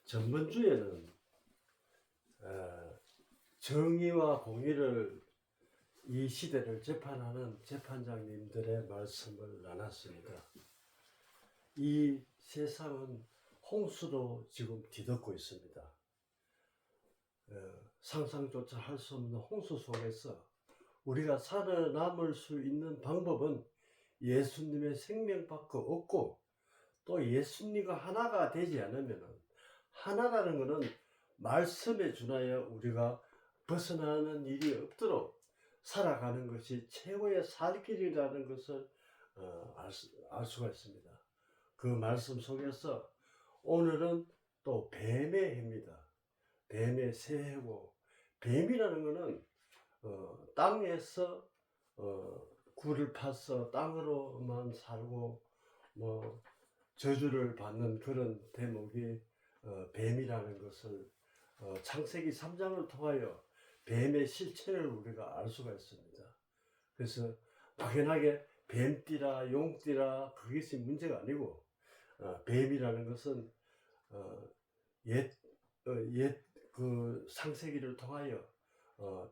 전번 주에는 정의와 공의를 이 시대를 재판하는 재판장님들의 말씀을 나눴습니다. 이 세상은 홍수로 지금 뒤덮고 있습니다. 상상조차 할 수 없는 홍수 속에서 우리가 살아남을 수 있는 방법은 예수님의 생명밖에 없고, 또 예수님과 하나가 되지 않으면, 하나라는 것은 말씀에 준하여 우리가 벗어나는 일이 없도록 살아가는 것이 최고의 살 길이라는 것을 알 수가 있습니다. 그 말씀 속에서 오늘은 또 뱀의 해입니다. 뱀의 새해고, 뱀이라는 것은 땅에서 굴을 파서 땅으로만 살고 저주를 받는 그런 대목이 뱀이라는 것을 창세기 3장을 통하여 뱀의 실체를 우리가 알 수가 있습니다. 그래서 막연하게 뱀띠라 용띠라 그것이 문제가 아니고, 뱀이라는 것은 옛 그 창세기를 통하여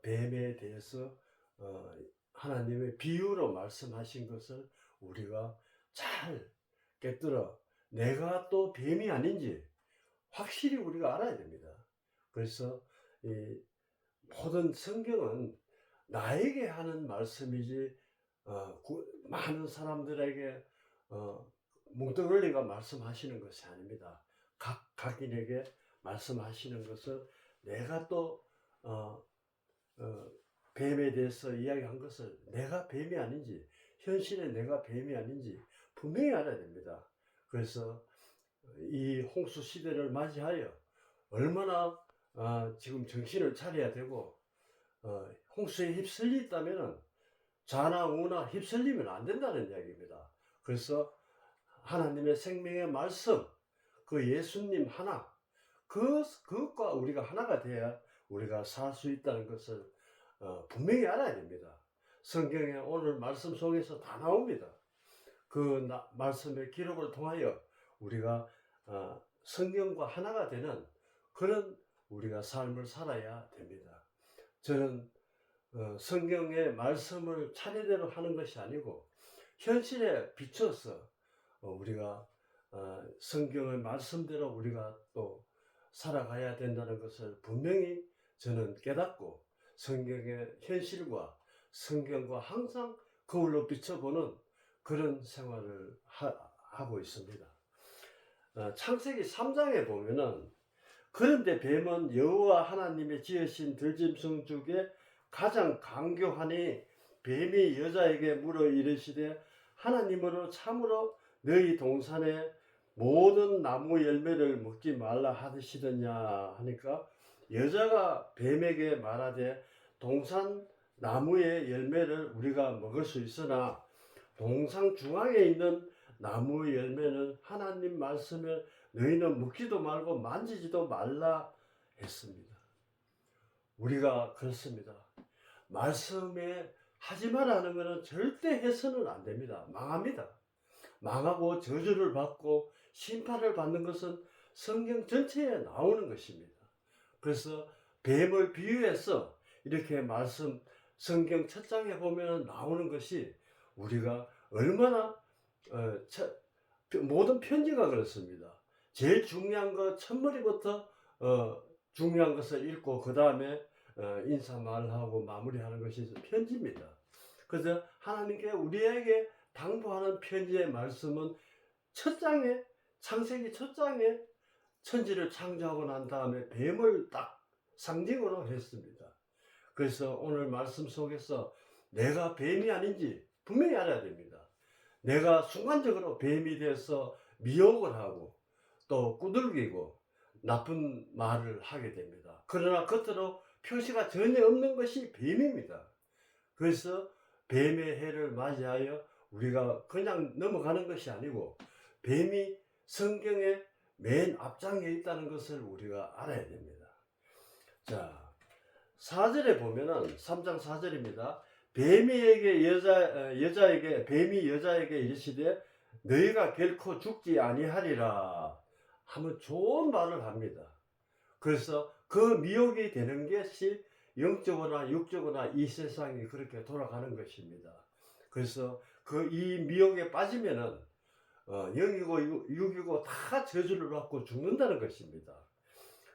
뱀에 대해서 하나님의 비유로 말씀하신 것을 우리가 잘 깨뜨려 내가 또 뱀이 아닌지 확실히 우리가 알아야 됩니다. 그래서 이 모든 성경은 나에게 하는 말씀이지 많은 사람들에게 뭉뚱그리가 말씀하시는 것이 아닙니다. 각인에게 말씀하시는 것을 내가 또 뱀에 대해서 이야기한 것을 내가 뱀이 아닌지, 현실에 내가 뱀이 아닌지 분명히 알아야 됩니다. 그래서 이 홍수 시대를 맞이하여 얼마나 지금 정신을 차려야 되고, 홍수에 휩쓸리다면 좌나 우나 휩쓸리면 안 된다는 이야기입니다. 그래서 하나님의 생명의 말씀, 그 예수님 하나, 그것과 우리가 하나가 돼야 우리가 살 수 있다는 것을 분명히 알아야 됩니다. 성경에 오늘 말씀 속에서 다 나옵니다. 그 말씀의 기록을 통하여 우리가 성경과 하나가 되는 그런 우리가 삶을 살아야 됩니다. 저는 성경의 말씀을 차례대로 하는 것이 아니고 현실에 비춰서 우리가 성경의 말씀대로 우리가 또 살아가야 된다는 것을 분명히 저는 깨닫고, 성경의 현실과 성경과 항상 거울로 비춰보는 그런 생활을 하고 있습니다. 창세기 3장에 보면은, 그런데 뱀은 여호와 하나님의 지으신 들짐승 중에 가장 강교하니 뱀이 여자에게 물어 이르시되 하나님으로 참으로 너희 동산의 모든 나무 열매를 먹지 말라 하시더냐 하니까, 여자가 뱀에게 말하되 동산 나무의 열매를 우리가 먹을 수 있으나 동산 중앙에 있는 나무 열매는 하나님 말씀을 너희는 먹지도 말고 만지지도 말라 했습니다. 우리가 그렇습니다. 말씀에 하지 말라 하는 것은 절대 해서는 안 됩니다. 망합니다. 망하고 저주를 받고 심판을 받는 것은 성경 전체에 나오는 것입니다. 그래서 뱀을 비유해서 이렇게 성경 첫 장에 보면 나오는 것이 우리가 얼마나 모든 편지가 그렇습니다. 제일 중요한 것 첫머리부터 중요한 것을 읽고 그 다음에 인사말하고 마무리하는 것이 편지입니다. 그래서 하나님께 우리에게 당부하는 편지의 말씀은 첫 장에, 창세기 첫 장에 천지를 창조하고 난 다음에 뱀을 딱 상징으로 했습니다. 그래서 오늘 말씀 속에서 내가 뱀이 아닌지 분명히 알아야 됩니다. 내가 순간적으로 뱀이 돼서 미혹을 하고 또 꾸들기고 나쁜 말을 하게 됩니다. 그러나 겉으로 표시가 전혀 없는 것이 뱀입니다. 그래서 뱀의 해를 맞이하여 우리가 그냥 넘어가는 것이 아니고 뱀이 성경의 맨 앞장에 있다는 것을 우리가 알아야 됩니다. 자, 4절에 보면은 3장 4절입니다. 뱀이 여자에게 이르시되 너희가 결코 죽지 아니하리라 하면 좋은 말을 합니다. 그래서 그 미혹이 되는 것이 영적으로나 육적으로나 이 세상이 그렇게 돌아가는 것입니다. 그래서 그 이 미혹에 빠지면은 영이고 육이고 다 저주를 받고 죽는다는 것입니다.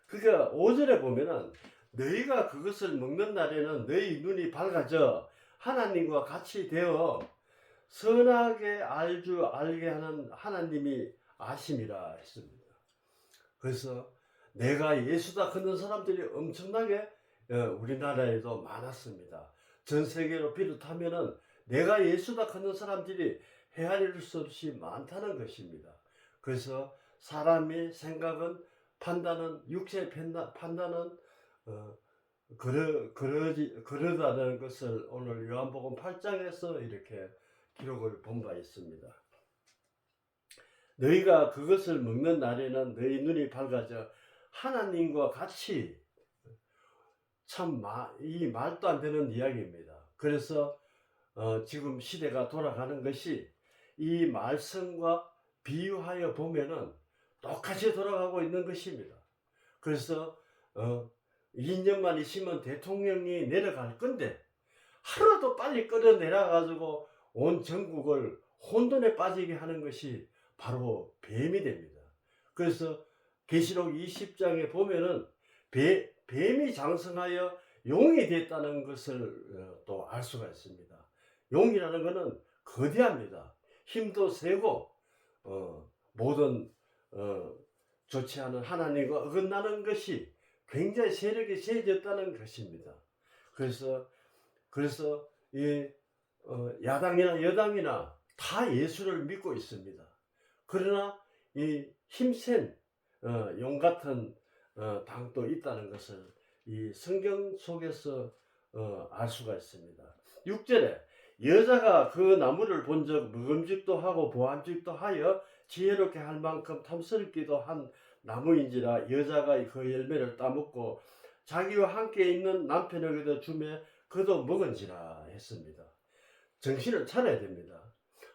그러니까 5절에 보면은 너희가 그것을 먹는 날에는 너희 눈이 밝아져 하나님과 같이 되어 선하게 알게 하는 하나님이 아심이라 했습니다. 그래서 내가 예수다 그런 사람들이 엄청나게 우리나라에도 많았습니다. 전 세계로 비롯하면은 내가 예수다 그런 사람들이 헤아릴 수 없이 많다는 것입니다. 그래서 사람의 생각은 판단은 육체의 판단은 그러다는 것을 오늘 요한복음 8장에서 이렇게 기록을 본 바 있습니다. 너희가 그것을 먹는 날에는 너희 눈이 밝아져 하나님과 같이 참 이 말도 안 되는 이야기입니다. 그래서 지금 시대가 돌아가는 것이 이 말씀과 비유하여 보면은 똑같이 돌아가고 있는 것입니다. 그래서 2년만 있으면 대통령이 내려갈 건데 하루도 빨리 끌어내려 가지고 온 전국을 혼돈에 빠지게 하는 것이 바로 뱀이 됩니다. 그래서 계시록 20장에 보면은 뱀이 장성하여 용이 됐다는 것을 또 알 수가 있습니다. 용이라는 것은 거대합니다. 힘도 세고 모든 좋지 않은 하나님과 어긋나는 것이 굉장히 세력이 세졌다는 것입니다. 그래서 이 야당이나 여당이나 다 예수를 믿고 있습니다. 그러나 이 힘센 용 같은 당도 있다는 것을 이 성경 속에서 알 수가 있습니다. 6절에 여자가 그 나무를 본즉 먹음직도 하고 보암직도 하여 지혜롭게 할 만큼 탐스럽기도 한 나무인지라 여자가 그 열매를 따먹고 자기와 함께 있는 남편에게도 주매 그도 먹은지라 했습니다. 정신을 차려야 됩니다.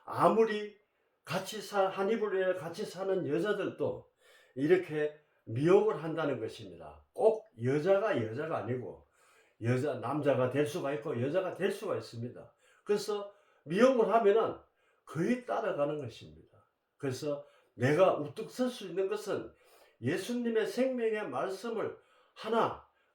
아무리 한 이불에 같이 사는 여자들도 이렇게 미혹을 한다는 것입니다. 꼭 여자가 아니고 남자가 될 수가 있고 여자가 될 수가 있습니다. 그래서 미혹을 하면은 거의 따라가는 것입니다. 그래서 내가 우뚝 설 수 있는 것은 예수님의 생명의 말씀을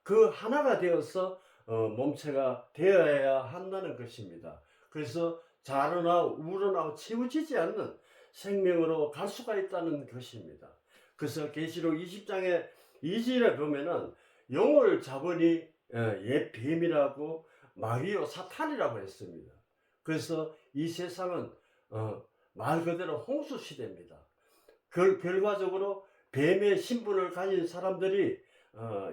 그 하나가 되어서 몸체가 되어야 한다는 것입니다. 그래서 자르나 우러나 치우치지 않는 생명으로 갈 수가 있다는 것입니다. 그래서 계시록 20장의 2절에 보면은 용을 잡으니 옛 뱀이라고 마귀요 사탄이라고 했습니다. 그래서 이 세상은 말 그대로 홍수 시대입니다. 결과적으로 뱀의 신분을 가진 사람들이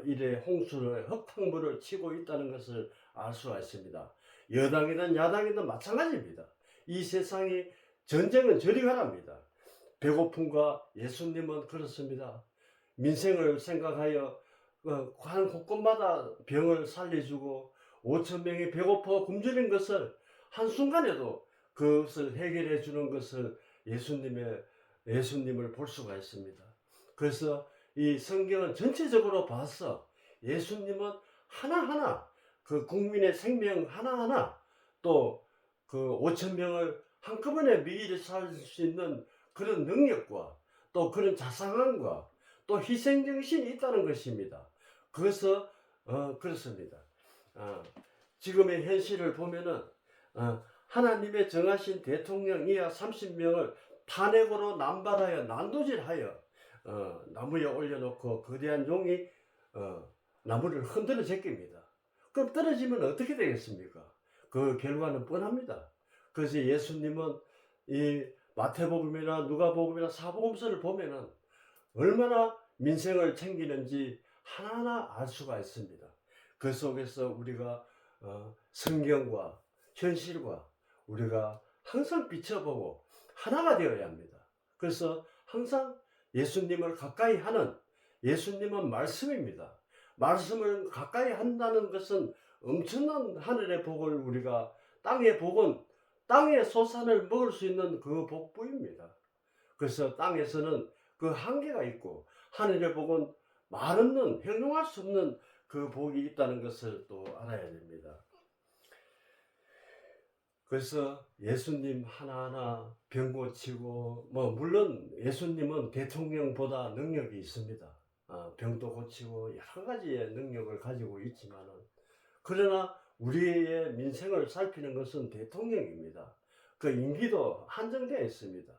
이래 홍수를 흙탕물을 치고 있다는 것을 알 수가 있습니다. 여당이든 야당이든 마찬가지입니다. 이 세상이 전쟁은 저리 가랍니다. 배고픔과 예수님은 그렇습니다. 민생을 생각하여 한 곳곳마다 병을 살려주고 5천 명이 배고파 굶주린 것을 한순간에도 그것을 해결해 주는 것을 예수님을 볼 수가 있습니다. 그래서 이 성경은 전체적으로 봐서 예수님은 하나하나 그 국민의 생명 하나하나 또 그 5천 명을 한꺼번에 미리 살 수 있는 그런 능력과 또 그런 자상함과 또 희생정신이 있다는 것입니다. 그래서 그렇습니다. 지금의 현실을 보면은 하나님의 정하신 대통령 이하 30명을 탄핵으로 남발하여 난도질하여 나무에 올려놓고 거대한 용이 나무를 흔들어 제낍니다. 그럼 떨어지면 어떻게 되겠습니까? 그 결과는 뻔합니다. 그래서 예수님은 이 마태복음이나 누가복음이나 사복음서를 보면은 얼마나 민생을 챙기는지 하나하나 알 수가 있습니다. 그 속에서 우리가 성경과 현실과 우리가 항상 비춰보고 하나가 되어야 합니다. 그래서 항상 예수님을 가까이 하는 예수님은 말씀입니다. 말씀을 가까이 한다는 것은 엄청난 하늘의 복을 우리가 땅의 복은 땅의 소산을 먹을 수 있는 그 복부입니다. 그래서 땅에서는 그 한계가 있고 하늘의 복은 말 없는 형용할 수 없는 그 복이 있다는 것을 또 알아야 됩니다. 그래서 예수님 하나하나 병 고치고 물론 예수님은 대통령보다 능력이 있습니다. 병도 고치고 여러 가지의 능력을 가지고 있지만은 그러나 우리의 민생을 살피는 것은 대통령입니다. 그 임기도 한정되어 있습니다.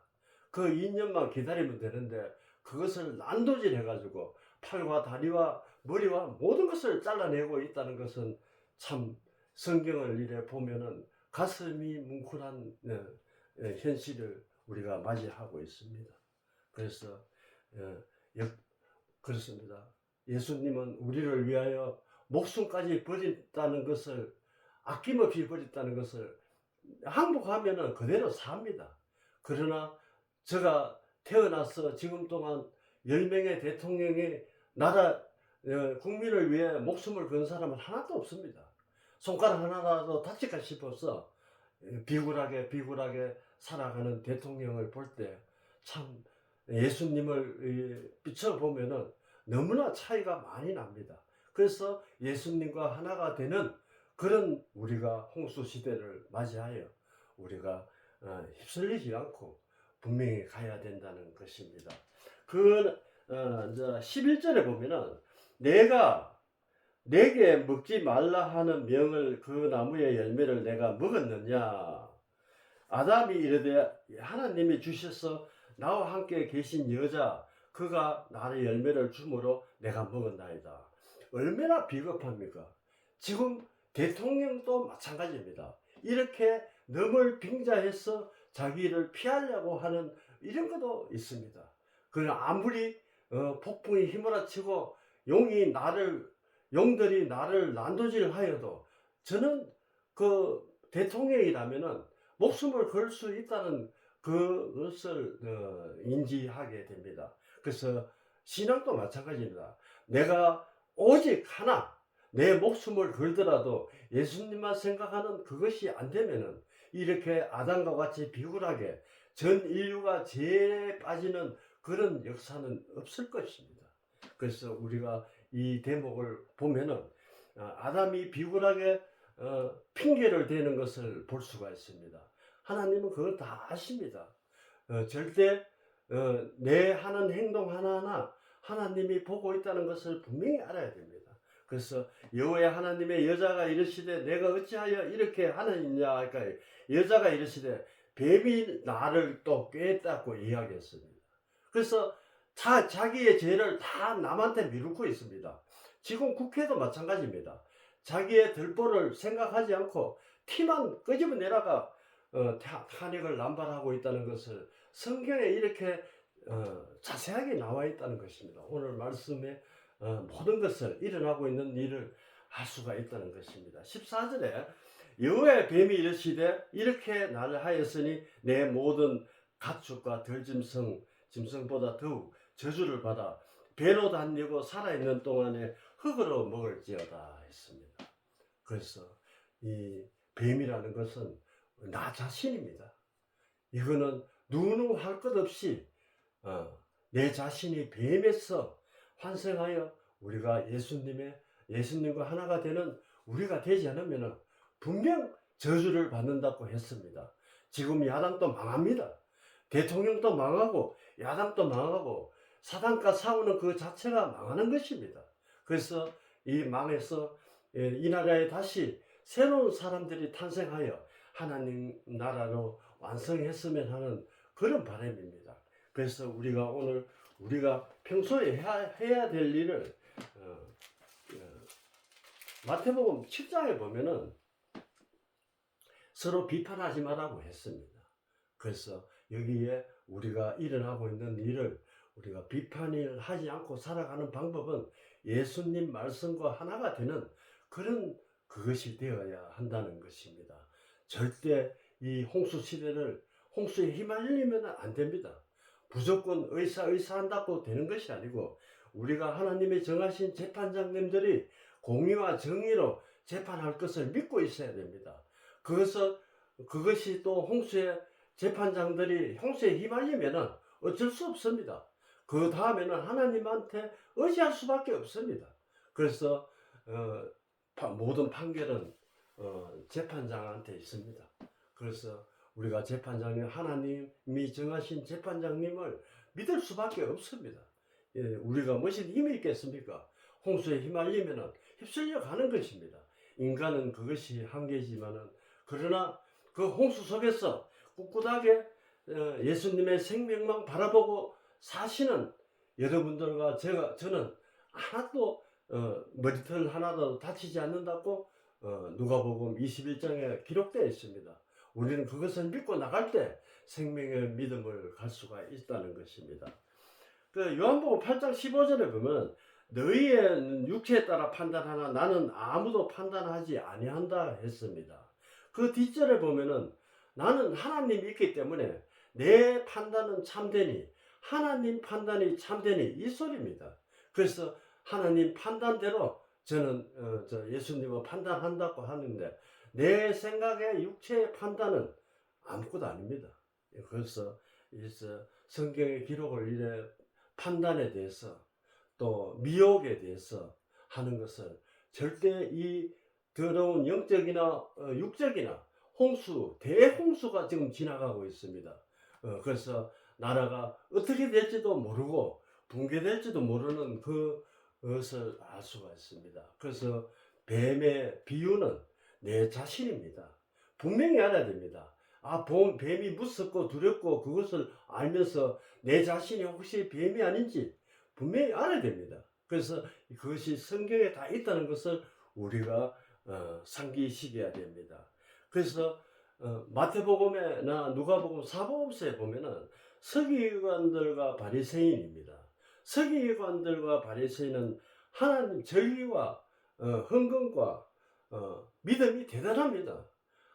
그 2년만 기다리면 되는데 그것을 난도질 해가지고 팔과 다리와 머리와 모든 것을 잘라내고 있다는 것은 참 성경을 이래 보면은 가슴이 뭉클한 현실을 우리가 맞이하고 있습니다. 그래서 그렇습니다. 예수님은 우리를 위하여 목숨까지 버렸다는 것을 아낌없이 버렸다는 것을 항복하면은 그대로 삽니다. 그러나 제가 태어나서 지금 동안 10명의 대통령이 나라 국민을 위해 목숨을 건 사람은 하나도 없습니다. 손가락 하나라도 다칠까 싶어서 비굴하게 살아가는 대통령을 볼 때 참 예수님을 비춰보면은 너무나 차이가 많이 납니다. 그래서 예수님과 하나가 되는 그런 우리가 홍수 시대를 맞이하여 우리가 휩쓸리지 않고 분명히 가야 된다는 것입니다. 그 11절에 보면은 내게 먹지 말라 하는 명을 그 나무의 열매를 내가 먹었느냐. 아담이 이르되 하나님이 주셔서 나와 함께 계신 여자 그가 나의 열매를 주므로 내가 먹었나이다. 얼마나 비겁합니까? 지금 대통령도 마찬가지입니다. 이렇게 너물 빙자해서 자기를 피하려고 하는 이런 것도 있습니다. 그러나 아무리 폭풍이 휘몰아치고 용들이 나를 난도질하여도 저는 그 대통령이라면은 목숨을 걸 수 있다는 그것을 인지하게 됩니다. 그래서 신앙도 마찬가지입니다. 내가 오직 하나 내 목숨을 걸더라도 예수님만 생각하는 그것이 안 되면은 이렇게 아담과 같이 비굴하게 전 인류가 죄에 빠지는 그런 역사는 없을 것입니다. 그래서 우리가 이 대목을 보면은 아담이 비굴하게 핑계를 대는 것을 볼 수가 있습니다. 하나님은 그걸 다 아십니다. 절대 내 하는 행동 하나하나 하나님이 보고 있다는 것을 분명히 알아야 됩니다. 그래서 여호와 하나님의 여자가 이르시되 내가 어찌하여 이렇게 하느냐 할까요? 여자가 이르시되 뱀이 나를 또 꿰었다고 이야기했습니다. 그래서 자기의 죄를 다 남한테 미루고 있습니다. 지금 국회도 마찬가지입니다. 자기의 들보를 생각하지 않고 티만 끄집어내다가 탄핵을 남발하고 있다는 것을 성경에 이렇게 자세하게 나와 있다는 것입니다. 오늘 말씀에 모든 것을 일어나고 있는 일을 알 수가 있다는 것입니다. 14절에 여호와의 뱀이 이르시되 이렇게 나를 하였으니 내 모든 가축과 짐승보다 더욱 저주를 받아 배로 다니고 살아있는 동안에 흙으로 먹을지어다 했습니다. 그래서 이 뱀이라는 것은 나 자신입니다. 이거는 누누할 것 없이 내 자신이 뱀에서 환생하여 우리가 예수님과 하나가 되는 우리가 되지 않으면 분명 저주를 받는다고 했습니다. 지금 야당도 망합니다. 대통령도 망하고 야당도 망하고 사단과 싸우는 그 자체가 망하는 것입니다. 그래서 이 망해서 이 나라에 다시 새로운 사람들이 탄생하여 하나님 나라로 완성했으면 하는 그런 바람입니다. 그래서 우리가 평소에 해야 될 일을 마태복음 7장에 보면은 서로 비판하지 말라고 했습니다. 그래서 여기에 우리가 일어나고 있는 일을 우리가 비판을 하지 않고 살아가는 방법은 예수님 말씀과 하나가 되는 그것이 되어야 한다는 것입니다. 절대 이 홍수 시대를 홍수에 휘말리면 안 됩니다. 무조건 의사한다고 되는 것이 아니고 우리가 하나님의 정하신 재판장님들이 공의와 정의로 재판할 것을 믿고 있어야 됩니다. 그것이 또 재판장들이 홍수에 휘말리면 어쩔 수 없습니다. 그 다음에는 하나님한테 의지할 수밖에 없습니다. 그래서 모든 판결은 재판장한테 있습니다. 그래서 우리가 재판장님, 하나님이 정하신 재판장님을 믿을 수밖에 없습니다. 예, 우리가 무슨 힘이 있겠습니까? 홍수에 휘말리면 휩쓸려 가는 것입니다. 인간은 그것이 한계지만은, 그러나 그 홍수 속에서 꿋꿋하게 예수님의 생명만 바라보고 사시는 여러분들과 저는 하나도 머리털 하나도 다치지 않는다고 누가복음 21장에 기록되어 있습니다. 우리는 그것을 믿고 나갈 때 생명의 믿음을 갈 수가 있다는 것입니다. 그 요한복음 8장 15절에 보면 너희의 육체에 따라 판단하나 나는 아무도 판단하지 아니한다 했습니다. 그 뒷절에 보면은 나는 하나님이 있기 때문에 내 판단은 참되니 하나님 판단이 참되니 이 소리입니다. 그래서 하나님 판단대로 저는 예수님은 판단한다고 하는데 내 생각의 육체의 판단은 아무것도 아닙니다. 그래서 성경의 기록을 이래 판단에 대해서 또 미혹에 대해서 하는 것을 절대 이 더러운 영적이나 육적이나 홍수, 대홍수가 지금 지나가고 있습니다. 그래서 나라가 어떻게 될지도 모르고 붕괴될지도 모르는 그것을 알 수가 있습니다. 그래서 뱀의 비유는 내 자신입니다. 분명히 알아야 됩니다. 뱀이 무섭고 두렵고 그것을 알면서 내 자신이 혹시 뱀이 아닌지 분명히 알아야 됩니다. 그래서 그것이 성경에 다 있다는 것을 우리가 상기시켜야 됩니다. 그래서 마태복음이나 누가복음, 사복음서에 보면은 서기관들과 바리새인입니다. 서기관들과 바리새인은 하나님 절기와 헌금과 믿음이 대단합니다.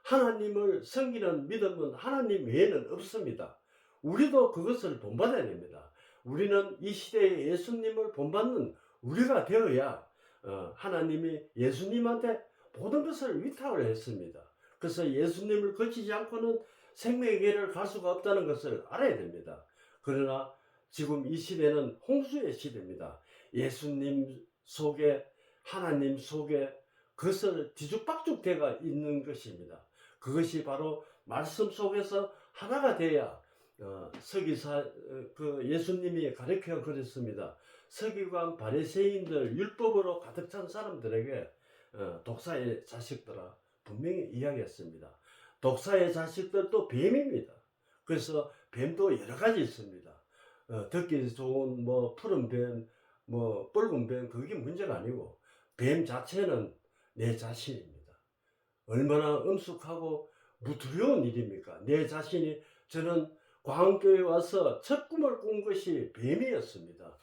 하나님을 섬기는 믿음은 하나님 외에는 없습니다. 우리도 그것을 본받아야 됩니다. 우리는 이 시대에 예수님을 본받는 우리가 되어야 하나님이 예수님한테 모든 것을 위탁을 했습니다. 그래서 예수님을 거치지 않고는 생명의 길을 갈 수가 없다는 것을 알아야 됩니다. 그러나 지금 이 시대는 홍수의 시대입니다. 예수님 속에 하나님 속에 그것을 뒤죽박죽 되어 있는 것입니다. 그것이 바로 말씀 속에서 하나가 돼야 예수님이 가르쳐 그랬습니다. 서기관 바리새인들 율법으로 가득 찬 사람들에게 독사의 자식들아 분명히 이야기했습니다. 독사의 자식들도 뱀입니다. 그래서 뱀도 여러 가지 있습니다. 듣기 좋은 푸른 뱀, 붉은 뱀 그게 문제가 아니고 뱀 자체는 내 자신입니다. 얼마나 엄숙하고 무두려운 일입니까? 내 자신이 저는 광교에 와서 첫 꿈을 꾼 것이 뱀이었습니다.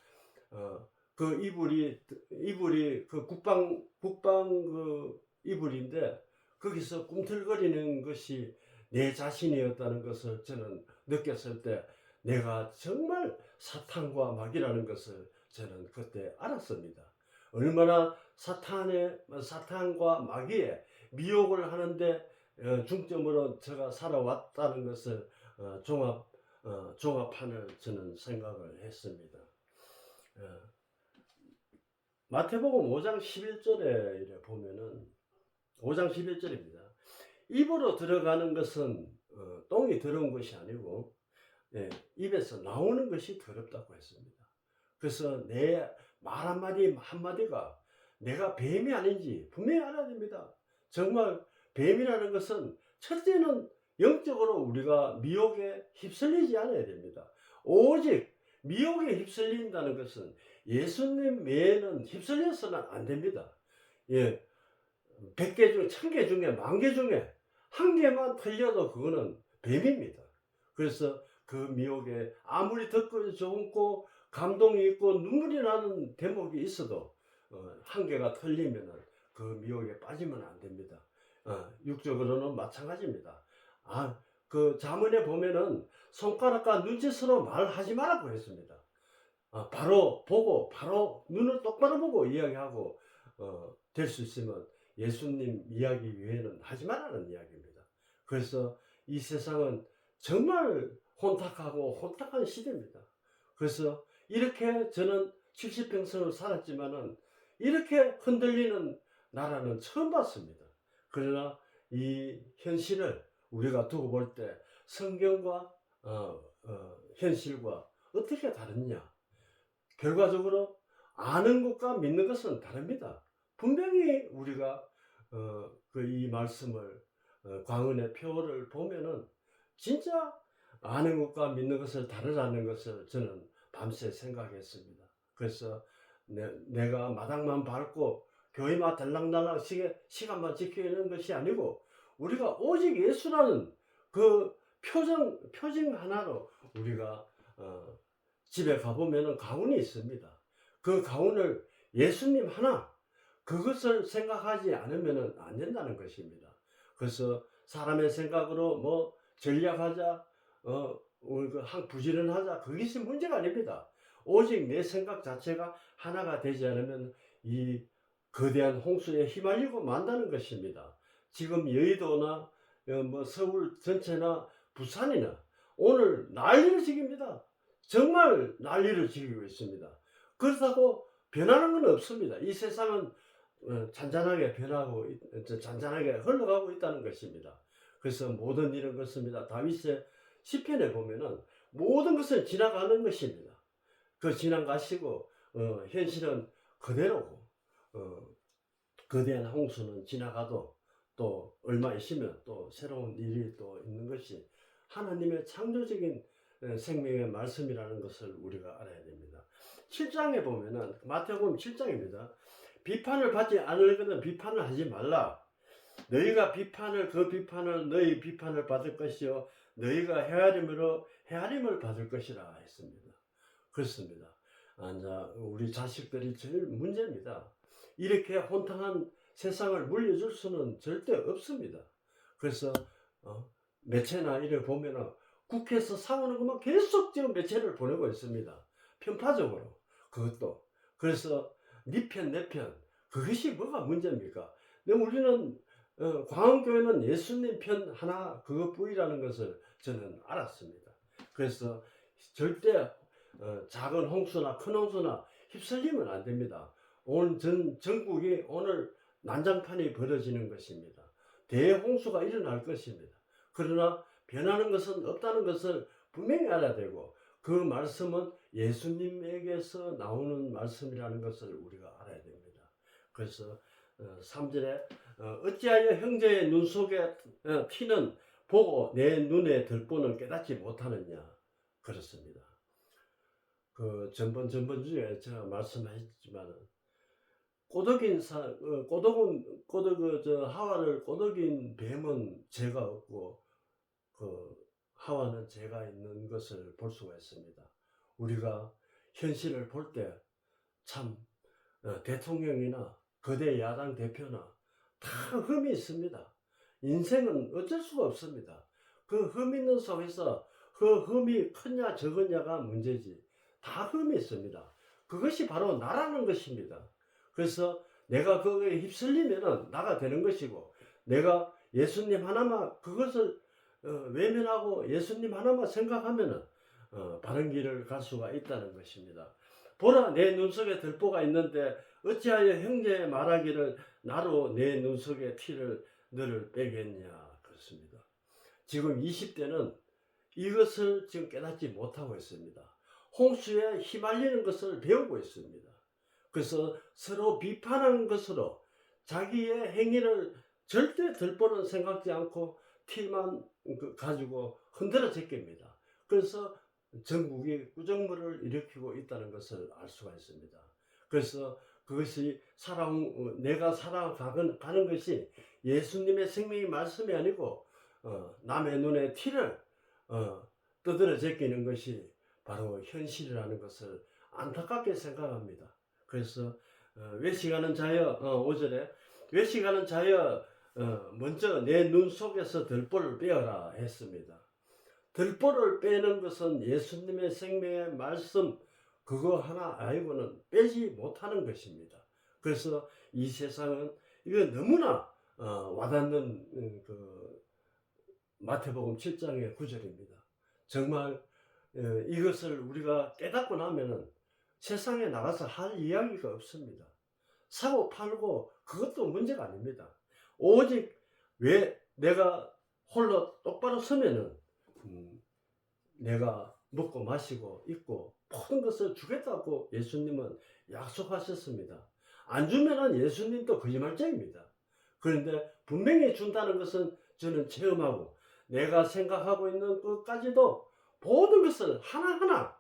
그 이불이 그 국방 그 이불인데 거기서 꿈틀거리는 것이 내 자신이었다는 것을 저는 느꼈을 때 내가 정말 사탄과 마귀라는 것을 저는 그때 알았습니다. 얼마나 사탄과 마귀의 미혹을 하는데 중점으로 제가 살아왔다는 것을 종합판을 저는 생각을 했습니다. 마태복음 5장 11절에 보면은 5장 11절입니다. 입으로 들어가는 것은 똥이 더러운 것이 아니고 입에서 나오는 것이 더럽다고 했습니다. 그래서 내 말 한마디가 내가 뱀이 아닌지 분명히 알아야 됩니다. 정말 뱀이라는 것은 첫째는 영적으로 우리가 미혹에 휩쓸리지 않아야 됩니다. 오직 미혹에 휩쓸린다는 것은 예수님 외에는 휩쓸려서는 안 됩니다. 100개 중에 1000개 중에 10,000개 중에 한 개만 틀려도 그거는 뱀입니다. 그래서 그 미혹에 아무리 듣고 좋고 감동이 있고 눈물이 나는 대목이 있어도 한 개가 틀리면 그 미혹에 빠지면 안 됩니다. 육적으로는 마찬가지입니다. 그 자문에 보면은 손가락과 눈짓으로 말하지 말라고 했습니다. 바로 보고 바로 눈을 똑바로 보고 이야기하고 될 수 있으면 예수님 이야기 외에는 하지 말라는 이야기입니다. 그래서 이 세상은 정말 혼탁하고 혼탁한 시대입니다. 그래서 이렇게 저는 70평생을 살았지만은 이렇게 흔들리는 나라는 처음 봤습니다. 그러나 이 현실을 우리가 두고 볼 때 성경과 현실과 어떻게 다르냐? 결과적으로 아는 것과 믿는 것은 다릅니다. 분명히 우리가 이 말씀을 광은의 표를 보면은 진짜 아는 것과 믿는 것을 다르다는 것을 저는 밤새 생각했습니다. 그래서 내가 마당만 밟고 교회만 달랑달랑 시간만 지키는 것이 아니고 우리가 오직 예수라는 그 표정 하나로 우리가 집에 가보면 가훈이 있습니다. 그 가훈을 예수님 하나 그것을 생각하지 않으면 안 된다는 것입니다. 그래서 사람의 생각으로 뭐 전략하자, 부지런하자 그것이 문제가 아닙니다. 오직 내 생각 자체가 하나가 되지 않으면 이 거대한 홍수에 휘말리고 만다는 것입니다. 지금 여의도나 뭐 서울 전체나 부산이나 오늘 난리를 지깁니다. 정말 난리를 지기고 있습니다. 그렇다고 변하는 건 없습니다. 이 세상은 잔잔하게 변하고 잔잔하게 흘러가고 있다는 것입니다. 그래서 모든 일은 그렇습니다. 다윗의 시편에 보면은 모든 것은 지나가는 것입니다. 그 지나가시고 현실은 그대로고 거대한 홍수는 지나가도 또 얼마 있으면 또 새로운 일이 또 있는 것이 하나님의 창조적인 생명의 말씀이라는 것을 우리가 알아야 됩니다. 7장에 보면은 마태복음 7장입니다. 비판을 받지 않으려거든 비판을 하지 말라. 너희가 그 비판을 너희 비판을 받을 것이요 너희가 헤아림을 받을 것이라 했습니다. 그렇습니다. 우리 자식들이 제일 문제입니다. 이렇게 혼탁한 세상을 물려줄 수는 절대 없습니다. 그래서 매체나 이를 보면은 국회에서 싸우는 것만 계속 지금 매체를 보내고 있습니다. 편파적으로 그것도. 그래서 네 편 내 편 그것이 뭐가 문제입니까? 우리는 광흥교회는 예수님 편 하나 그것뿐이라는 것을 저는 알았습니다. 그래서 절대 작은 홍수나 큰 홍수나 휩쓸리면 안 됩니다. 오늘 전국이 오늘 난장판이 벌어지는 것입니다. 대홍수가 일어날 것입니다. 그러나 변하는 것은 없다는 것을 분명히 알아야 되고 그 말씀은 예수님에게서 나오는 말씀이라는 것을 우리가 알아야 됩니다. 그래서 3절에 어찌하여 형제의 눈 속에 피는 보고 내 눈에 들보는 깨닫지 못하느냐 그렇습니다. 그 전번주에 제가 말씀했지만 하와를 꼬덕인 뱀은 죄가 없고 하와는 죄가 있는 것을 볼 수가 있습니다. 우리가 현실을 볼 때 참 대통령이나 거대 야당 대표나 다 흠이 있습니다. 인생은 어쩔 수가 없습니다. 그 흠 있는 속에서 그 흠이 크냐 적으냐가 문제지. 다 흠이 있습니다. 그것이 바로 나라는 것입니다. 그래서 내가 그거에 휩쓸리면 나가 되는 것이고 내가 예수님 하나만 그것을 외면하고 예수님 하나만 생각하면 바른 길을 갈 수가 있다는 것입니다. 보라 내 눈 속에 들보가 있는데 어찌하여 형제의 말하기를 나로 내 눈 속에 피를 너를 빼겠냐 그렇습니다. 지금 20대는 이것을 지금 깨닫지 못하고 있습니다. 홍수에 휘말리는 것을 배우고 있습니다. 그래서 서로 비판하는 것으로 자기의 행위를 절대 들보는 생각지 않고 티만 가지고 흔들어 제낍니다. 그래서 전국이 꾸정물을 일으키고 있다는 것을 알 수가 있습니다. 그래서 그것이 내가 살아가는 것이 예수님의 생명의 말씀이 아니고 남의 눈에 티를 떠들어 제끼는 것이 바로 현실이라는 것을 안타깝게 생각합니다. 그래서 외식하는 자여 5절에 외식하는 자여 먼저 내 눈 속에서 들보를 빼어라 했습니다. 들보를 빼는 것은 예수님의 생명의 말씀 그거 하나 알고는 빼지 못하는 것입니다. 그래서 이 세상은 이거 너무나 와닿는 그 마태복음 7장의 9절입니다. 정말 이것을 우리가 깨닫고 나면은 세상에 나가서 할 이야기가 없습니다. 사고 팔고 그것도 문제가 아닙니다. 오직 왜 내가 홀로 똑바로 서면은 내가 먹고 마시고 입고 모든 것을 주겠다고 예수님은 약속하셨습니다. 안 주면은 예수님도 거짓말쟁입니다. 그런데 분명히 준다는 것은 저는 체험하고 내가 생각하고 있는 것까지도 모든 것을 하나하나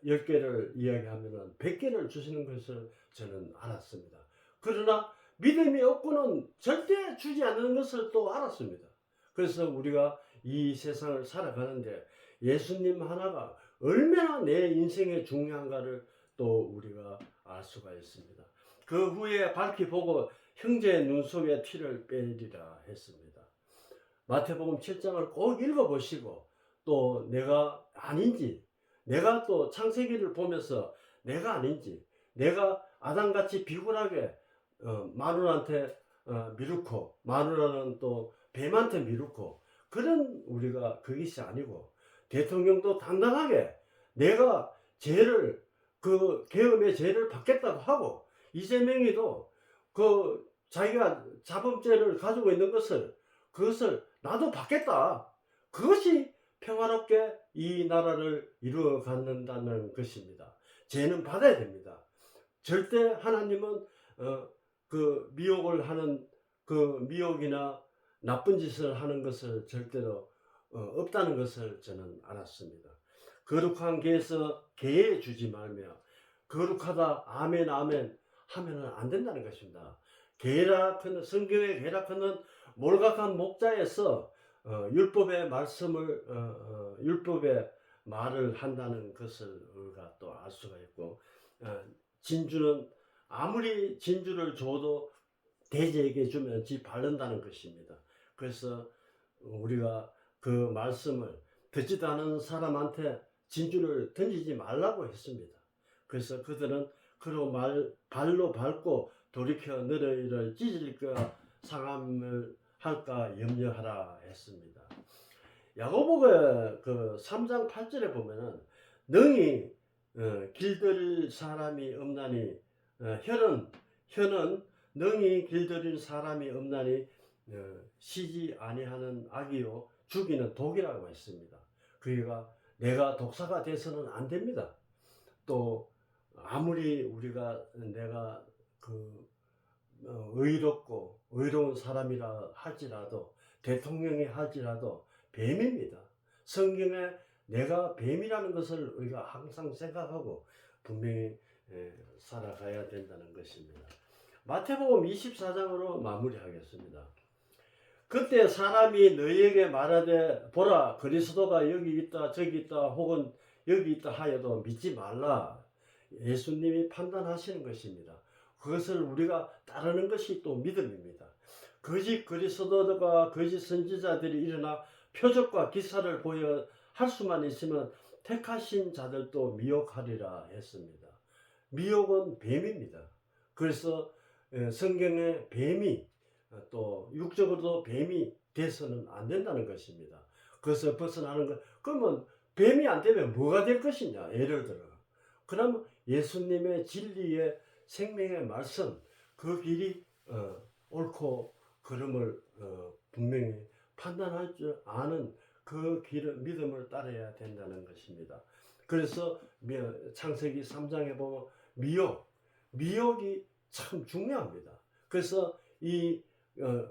10개를 이야기하면 100개를 주시는 것을 저는 알았습니다. 그러나 믿음이 없고는 절대 주지 않는 것을 또 알았습니다. 그래서 우리가 이 세상을 살아가는데 예수님 하나가 얼마나 내 인생에 중요한가를 또 우리가 알 수가 있습니다. 그 후에 밝히 보고 형제의 눈 속에 티를 빼리라 했습니다. 마태복음 7장을 꼭 읽어보시고 또 내가 아닌지, 내가 또 창세기를 보면서 내가 아닌지, 내가 아담같이 비굴하게 마누라한테 미루고 마누라는 또 뱀한테 미루고 그런 우리가 그것이 아니고 대통령도 당당하게 내가 죄를 그 계엄의 죄를 받겠다고 하고 이재명이도 그 자기가 자범죄를 가지고 있는 그것을 나도 받겠다. 그것이 평화롭게 이 나라를 이루어 갖는다는 것입니다. 죄는 받아야 됩니다. 절대 하나님은 그 미혹을 하는 그 미혹이나 나쁜 짓을 하는 것을 절대로 없다는 것을 저는 알았습니다. 거룩한 개에서 개에 주지 말며 거룩하다 아멘 아멘 하면은 안 된다는 것입니다. 개락하는 성경의 개락하는 몰각한 목자에서 율법의 말씀을 율법의 말을 한다는 것을 우리가 또 알 수가 있고 진주는 아무리 진주를 줘도 돼지에게 주면 지 바른다는 것입니다. 그래서 우리가 그 말씀을 듣지도 않은 사람한테 진주를 던지지 말라고 했습니다. 그래서 그들은 그로 발로 밟고 돌이켜 너희를 찢을까 상함을 할까 염려하라 했습니다. 야고보가 그 3장 8절에 보면은 능히 길들일 사람이 없나니 혀는 능히 길들일 사람이 없나니 쉬지 아니하는 악이요 죽이는 독이라고 했습니다. 그러니까 내가 독사가 돼서는 안 됩니다. 또 아무리 내가 의롭고 의로운 사람이라 할지라도 대통령이 할지라도 뱀입니다. 성경에 내가 뱀이라는 것을 우리가 항상 생각하고 분명히 살아가야 된다는 것입니다. 마태복음 24장으로 마무리하겠습니다. 그때 사람이 너희에게 말하되 보라 그리스도가 여기 있다 저기 있다 혹은 여기 있다 하여도 믿지 말라. 예수님이 판단하시는 것입니다. 그것을 우리가 따르는 것이 또 믿음입니다. 거짓 그리스도가 거짓 선지자들이 일어나 표적과 기사를 보여 할 수만 있으면 택하신 자들도 미혹하리라 했습니다. 미혹은 뱀입니다. 그래서 성경에 뱀이 또 육적으로도 뱀이 돼서는 안 된다는 것입니다. 그래서 벗어나는 것. 그러면 뱀이 안 되면 뭐가 될 것이냐? 예를 들어. 그럼 예수님의 진리의 생명의 말씀 그 길이 옳고 그름을 분명히 판단할 줄 아는 그 길을 믿음을 따라야 된다는 것입니다. 그래서 창세기 3장에 보면 미혹이 참 중요합니다. 그래서 이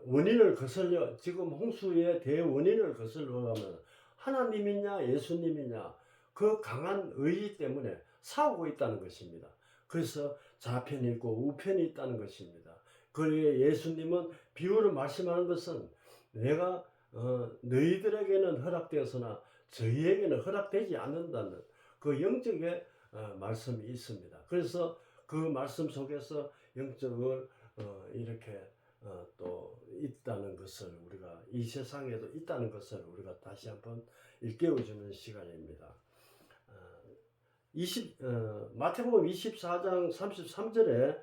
원인을 거슬려 지금 홍수의 대원인을 거슬러 가면 하나님이냐 예수님이냐 그 강한 의지 때문에 싸우고 있다는 것입니다. 그래서 좌편이 있고 우편이 있다는 것입니다. 그리고 예수님은 비유를 말씀하는 것은 내가 너희들에게는 허락되었으나 저희에게는 허락되지 않는다는 그 영적의 말씀이 있습니다. 그래서 그 말씀 속에서 영적을 이렇게 또 있다는 것을 우리가 이 세상에도 있다는 것을 우리가 다시 한번 일깨워주는 시간입니다. 마태복음 24장 33절에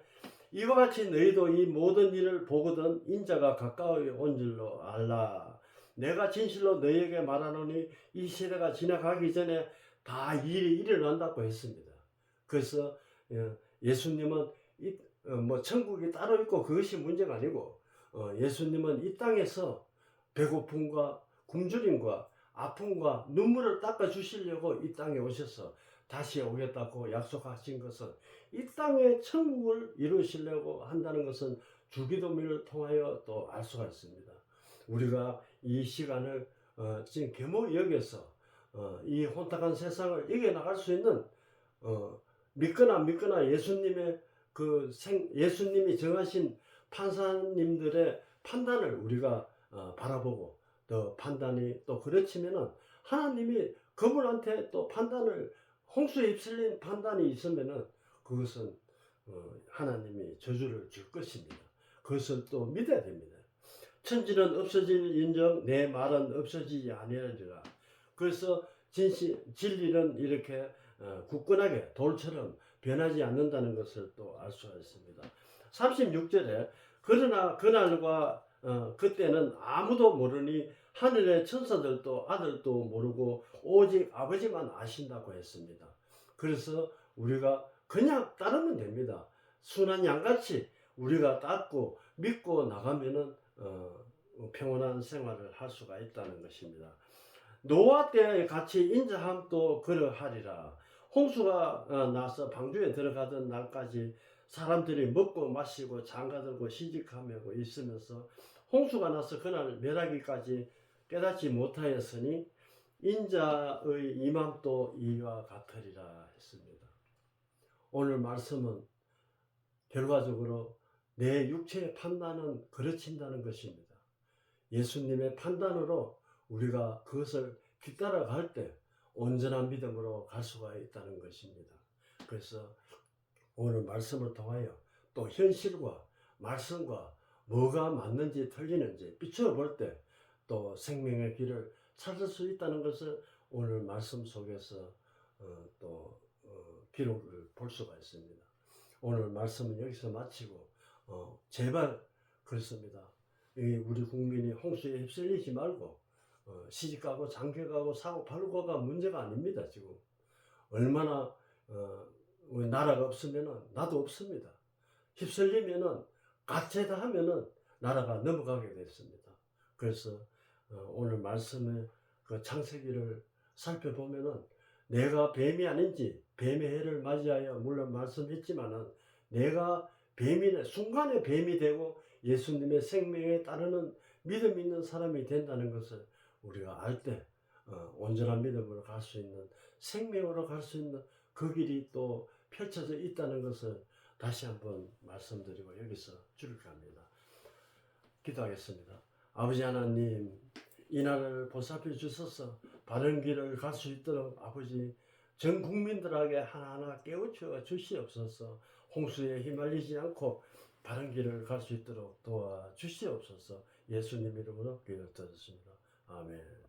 이와 같이 너희도 이 모든 일을 보거든 인자가 가까이 온 줄로 알라. 내가 진실로 너희에게 말하노니 이 시대가 지나가기 전에 다 일이 일어난다고 했습니다. 그래서 예수님은 뭐 천국이 따로 있고 그것이 문제가 아니고 예수님은 이 땅에서 배고픔과 굶주림과 아픔과 눈물을 닦아 주시려고 이 땅에 오셔서 다시 오겠다고 약속하신 것은 이 땅에 천국을 이루시려고 한다는 것은 주기도문을 통하여 또 알 수가 있습니다. 우리가 이 시간을 지금 계모 여겨서 이 혼탁한 세상을 이겨나갈 수 있는 믿거나 예수님의 예수님이 정하신 판사님들의 판단을 우리가 바라보고 또 판단이 또 그렇지면은 하나님이 그분한테 또 판단을 홍수에 휩쓸린 판단이 있으면은 그것은 하나님이 저주를 줄 것입니다. 그것을 또 믿어야 됩니다. 천지는 없어질 인정 내 말은 없어지지 아니하리라. 그래서 진리는 이렇게 굳건하게 돌처럼 변하지 않는다는 것을 또 알 수가 있습니다. 36절에 그러나 그날과 그때는 아무도 모르니 하늘의 천사들도 아들도 모르고 오직 아버지만 아신다고 했습니다. 그래서 우리가 그냥 따르면 됩니다. 순한 양같이 우리가 따르고 믿고 나가면은 평온한 생활을 할 수가 있다는 것입니다. 노아 때에 같이 인자함도 그러하리라. 홍수가 나서 방주에 들어가던 날까지 사람들이 먹고 마시고 장가들고 시집가며 있으면서 홍수가 나서 그날 멸하기까지 깨닫지 못하였으니 인자의 임함도 이와 같으리라 했습니다. 오늘 말씀은 결과적으로 내 육체의 판단은 거르친다는 것입니다. 예수님의 판단으로 우리가 그것을 뒤따라갈 때 온전한 믿음으로 갈 수가 있다는 것입니다. 그래서 오늘 말씀을 통하여 또 현실과 말씀과 뭐가 맞는지 틀리는지 비춰볼 때 또 생명의 길을 찾을 수 있다는 것을 오늘 말씀 속에서 또 기록을 볼 수가 있습니다. 오늘 말씀은 여기서 마치고 제발 그렇습니다. 우리 국민이 홍수에 휩쓸리지 말고 시집가고 장가가고 사고 팔고가 문제가 아닙니다. 지금 얼마나 나라가 없으면은 나도 없습니다. 휩쓸리면은 가채다 하면은 나라가 넘어가게 됐습니다. 그래서 오늘 말씀의 그 창세기를 살펴보면은 내가 뱀이 아닌지 뱀의 해를 맞이하여 물론 말씀했지만은 내가 순간에 뱀이 되고 예수님의 생명에 따르는 믿음 있는 사람이 된다는 것을 우리가 알 때 온전한 믿음으로 갈 수 있는 생명으로 갈 수 있는 그 길이 또 펼쳐져 있다는 것을 다시 한번 말씀드리고 여기서 줄을 갑니다. 기도하겠습니다. 아버지 하나님, 이 날을 보살펴 주셔서 바른 길을 갈 수 있도록 아버지 전 국민들에게 하나하나 깨우쳐 주시옵소서. 홍수에 휘말리지 않고 바른 길을 갈 수 있도록 도와주시옵소서. 예수님 이름으로 기도드렸습니다. 아멘.